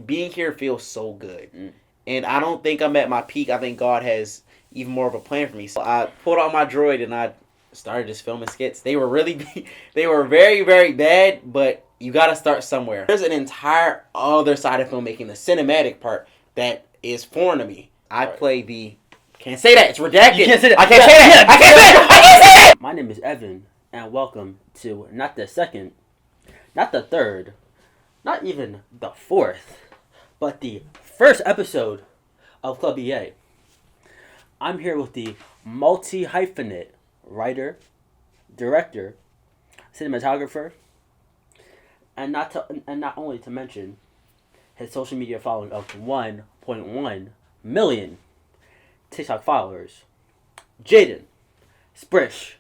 being here feels so good. And I don't think I'm at my peak. I think God has even more of a plan for me. So I pulled out my droid and I started just filming skits. They were they were very, very bad, but you got to start somewhere. There's an entire other side of filmmaking, the cinematic part, that is foreign to me. I play the... Can't say that. It's redacted. You can't say that. I can't say that. I can't say that. I can't say that. My name is Evan, and welcome to not the second, not the third, not even the fourth, but the first episode of Club EA. I'm here with the multi-hyphenate writer, director, cinematographer, and not only to mention his social media following of 1.1 million TikTok followers, Jaden Sprish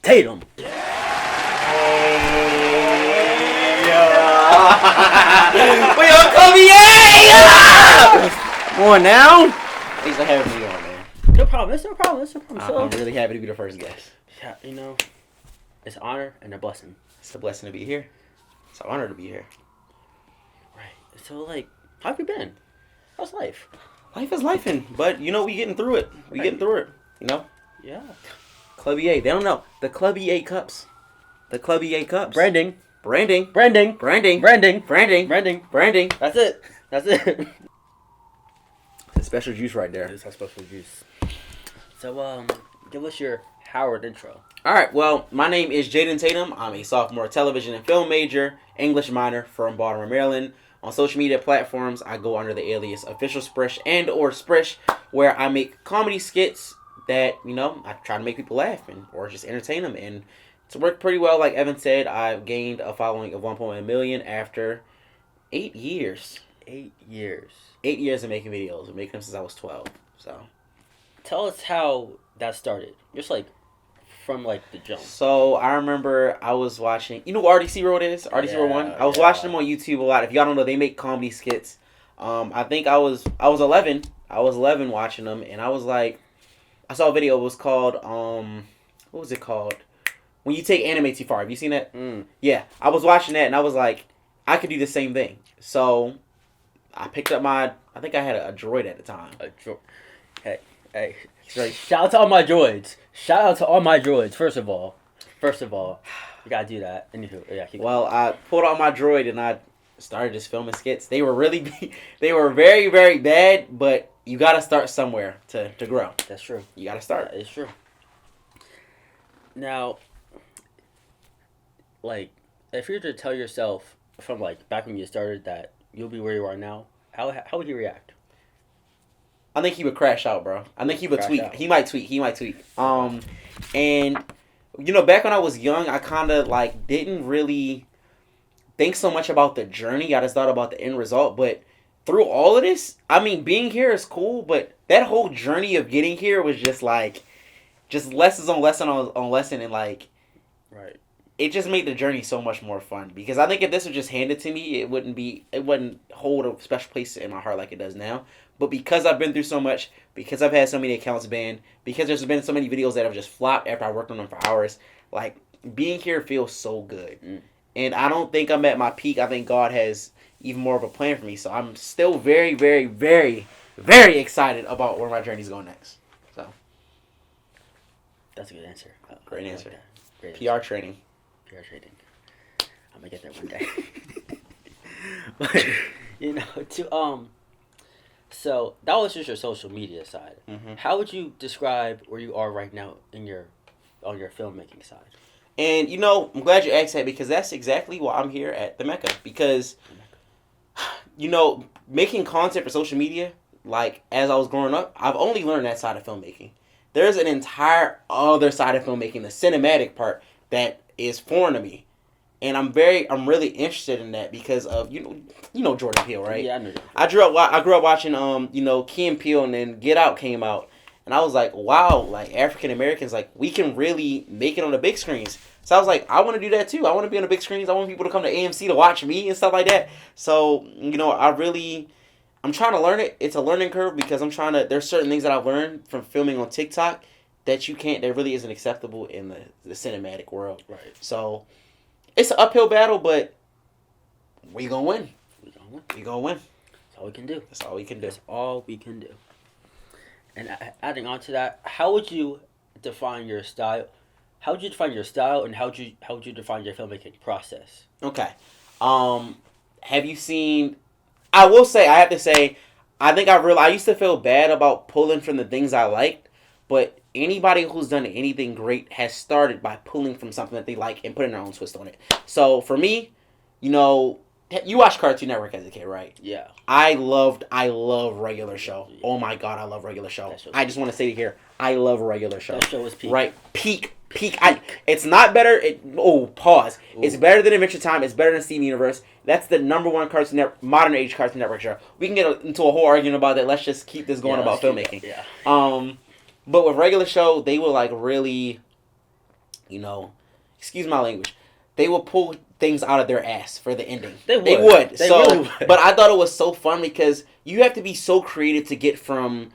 Tatum. We on Club EA! Come on now. Thanks for having me on, man. No problem. It's no problem. I'm really happy to be the first guest. Yeah, it's an honor and a blessing. It's a blessing to be here. It's an honor to be here. Right. So, how have you been? How's life? Life is lifing, but we getting through it. Getting through it. Yeah. Club EA. They don't know the Club EA cups. The Club EA cups. Branding. Branding. That's it. The special juice right there. It's our special juice. So, give us your Howard intro. All right. Well, my name is Jaden Tatum. I'm a sophomore television and film major, English minor from Baltimore, Maryland. On social media platforms, I go under the alias OfficialSprish and/or Sprish, where I make comedy skits that, I try to make people laugh or just entertain them. And it's worked pretty well. Like Evan said, I've gained a following of 1.1 million after 8 years. 8 years. 8 years of making videos. I've been making them since I was 12. So, tell us how that started. Just from the jump. So I remember I was watching. You know what RDC Road is? RDC Road 1. I was watching them on YouTube a lot. If y'all don't know, they make comedy skits. I think I was 11. I was 11 watching them, and I was like, I saw a video. It was called what was it called? When you take anime too far. Have you seen that? Yeah, I was watching that, and I was like, I could do the same thing. So I picked up I think I had a droid at the time. Hey. Shout out to all my droids. First of all, you gotta do that. Well, I pulled out my droid and I started just filming skits. They were they were very, very bad, but you gotta start somewhere to grow. That's true. You gotta start. That is true. Now, if you were to tell yourself from back when you started that you'll be where you are now, how would you react? I think he would crash out, bro. I think he would tweak. He might tweak. And back when I was young, I kind of didn't really think so much about the journey. I just thought about the end result. But through all of this, being here is cool, but that whole journey of getting here was just lessons on lesson on lesson, and right. It just made the journey so much more fun. Because I think if this was just handed to me, it wouldn't hold a special place in my heart like it does now. But because I've been through so much, because I've had so many accounts banned, because there's been so many videos that have just flopped after I worked on them for hours, being here feels so good. And I don't think I'm at my peak. I think God has even more of a plan for me. So I'm still very, very, very, very excited about where my journey's going next. So that's a good answer. Great answer. Great PR training. I'm gonna get that one day. But so that was just your social media side. Mm-hmm. How would you describe where you are right now on your filmmaking side? And I'm glad you asked that, because that's exactly why I'm here at the Mecca. Because making content for social media, as I was growing up, I've only learned that side of filmmaking. There's an entire other side of filmmaking, the cinematic part, that is foreign to me. And I'm really interested in that because of Jordan Peele, right? Yeah, I know. I grew up watching Key and Peele, and then Get Out came out, and I was like, wow, African Americans, we can really make it on the big screens. So I was like, I want to do that too. I want to be on the big screens. I want people to come to AMC to watch me and stuff like that. So I'm trying to learn it. It's a learning curve because there's certain things that I've learned from filming on TikTok that really isn't acceptable in the cinematic world. Right. So it's an uphill battle, but we gonna win. We gonna win. all we can do. That's all we can do. That's all we can do. And adding on to that, how would you define your style? How would you define your style, and how would you define your filmmaking process? Okay. Have you seen? I will say, I have to say, I think I used to feel bad about pulling from the things I liked, but anybody who's done anything great has started by pulling from something that they like and putting their own twist on it. So for me, you watched Cartoon Network as a kid, right? Yeah. I love Regular Show. Oh my God, I love Regular Show. I just want to say it here, I love Regular Show. That show was peak. Right, peak. It's not better. Pause. Ooh. It's better than Adventure Time. It's better than Steven Universe. That's the #1 modern age Cartoon Network show. We can get into a whole argument about that. Let's just keep this going about filmmaking. Yeah. But with Regular Show, they will like really, excuse my language, they will pull things out of their ass for the ending. They would. They really would. But I thought it was so fun because you have to be so creative to get from,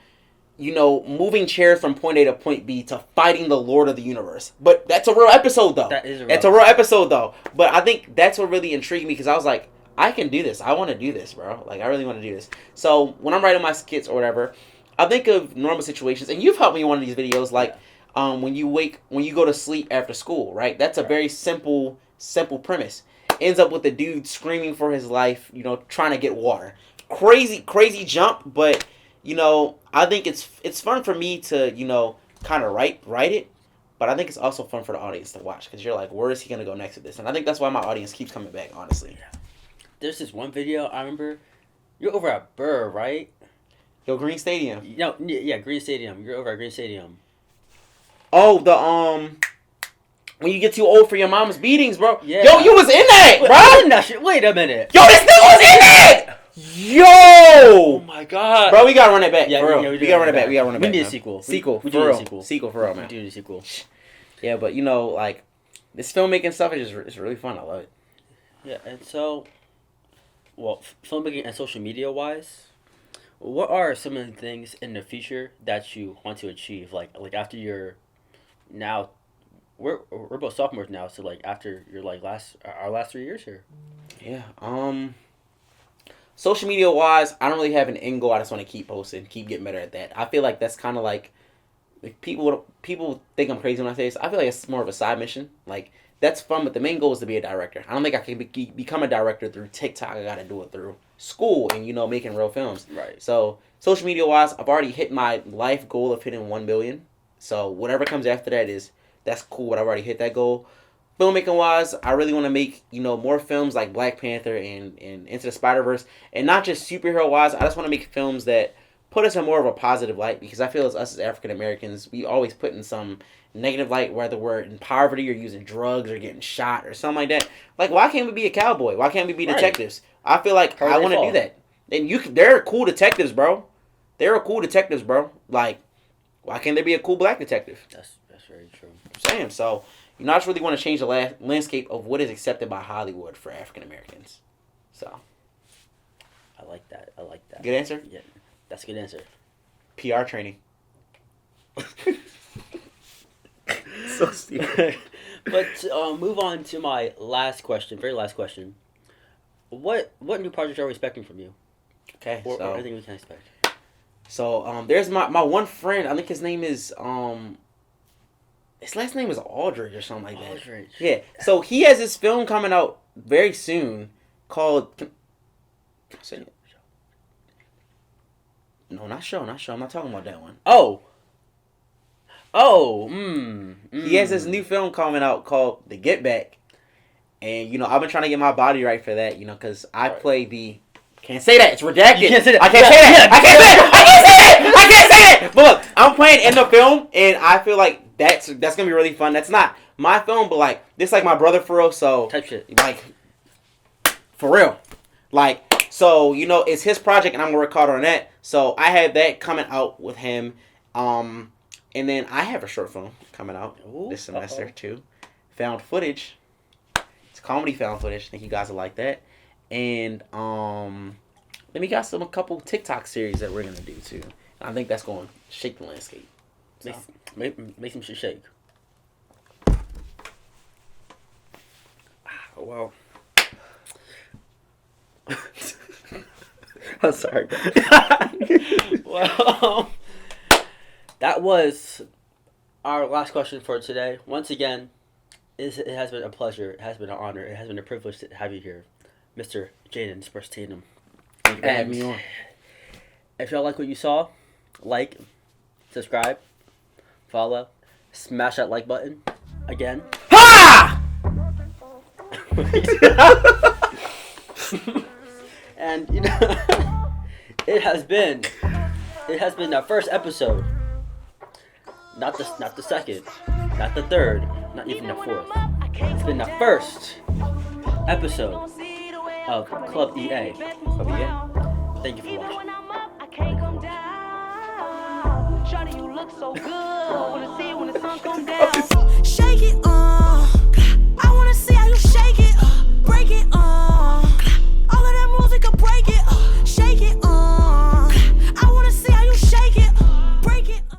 moving chairs from point A to point B to fighting the Lord of the Universe. But that's a real episode, though. That's a real episode, though. But I think that's what really intrigued me because I was like, I can do this. I want to do this, bro. Like, I really want to do this. So when I'm writing my skits or whatever, I think of normal situations. And you've helped me in one of these videos, like when you go to sleep after school, right? That's a very simple premise. Ends up with the dude screaming for his life, trying to get water. Crazy jump, but I think it's fun for me to, kind of write it, but I think it's also fun for the audience to watch because you're like, where is he going to go next with this? And I think that's why my audience keeps coming back, honestly. There's this one video I remember. You're over at Burr, right? Yo, Green Stadium. Yeah, Green Stadium. You're over at Green Stadium. Oh, when you get too old for your mom's beatings, bro. Yeah. Yo, you was in that, bro. Wait a minute. Yo, this nigga was in that. Yo! Oh my God. Bro, we gotta run it back. Yeah, for real. we gotta run it back. We gotta run it back. We need a sequel. Sequel. We for need real. a sequel. Sequel for real, man. We need a sequel. Yeah, but like this filmmaking stuff it's really fun. I love it. Yeah, and so, filmmaking and social media wise, what are some of the things in the future that you want to achieve? Like after you're now, we're both sophomores now, so like after your our last 3 years here. Yeah. Social media wise, I don't really have an end goal. I just want to keep posting, keep getting better at that. I feel like that's kind of like people think I'm crazy when I say this. I feel like it's more of a side mission. Like that's fun, but the main goal is to be a director. I don't think I can become a director through TikTok. I got to do it through school and making real films. Right. So social media wise, I've already hit my life goal of hitting 1 billion. So whatever comes after that's cool. But I've already hit that goal. Filmmaking wise, I really want to make more films like Black Panther and Into the Spider-Verse, and not just superhero wise. I just want to make films that put us in more of a positive light because I feel as us as African Americans, we always put in some negative light, whether we're in poverty or using drugs or getting shot or something like that. Like, why can't we be a cowboy? Why can't we be detectives? I feel like I want to do that. And they're cool detectives, bro. Like, why can't there be a cool black detective? That's very true. I'm saying so. I just really want to change the landscape of what is accepted by Hollywood for African Americans. So. I like that. Good answer? Yeah, that's a good answer. PR training. So stupid. But move on to my very last question. What new projects are we expecting from you? Okay, or anything we can expect. So there's my one friend. I think his name is his last name is Aldridge or something like that. Aldridge. Yeah. So he has this film coming out very soon called. Can I say it? No, not show. I'm not talking about that one. He has this new film coming out called The Get Back, and I've been trying to get my body right for that. Because I play the. Can't say that. It's redacted. You can't say that. I can't say that. I can't say that. But look, I'm playing in the film, and I feel like that's gonna be really fun. That's not my film, but like this, like my brother for real. So type shit. Like for real, like so it's his project, and I'm gonna work hard on that. So I have that coming out with him, and then I have a short film coming out this semester too. Found footage. It's comedy found footage. I think you guys will like that. And then we got a couple TikTok series that we're gonna do too. I think that's going to shake the landscape. So. Make some shit shake. Well, I'm sorry. Well, that was our last question for today. Once again, it has been a pleasure. It has been an honor. It has been a privilege to have you here, Mr. Jaden Spurs Tatum. Thank you for having me on. If y'all like what you saw, like, subscribe, follow, smash that like button. Again. Ha! And you know, it has been the first episode. Not the second, not the third, not even the fourth. It's been the first episode of Club EA. Club EA. Thank you for watching. Shawty, you look so good. Wanna see you when the sun come down.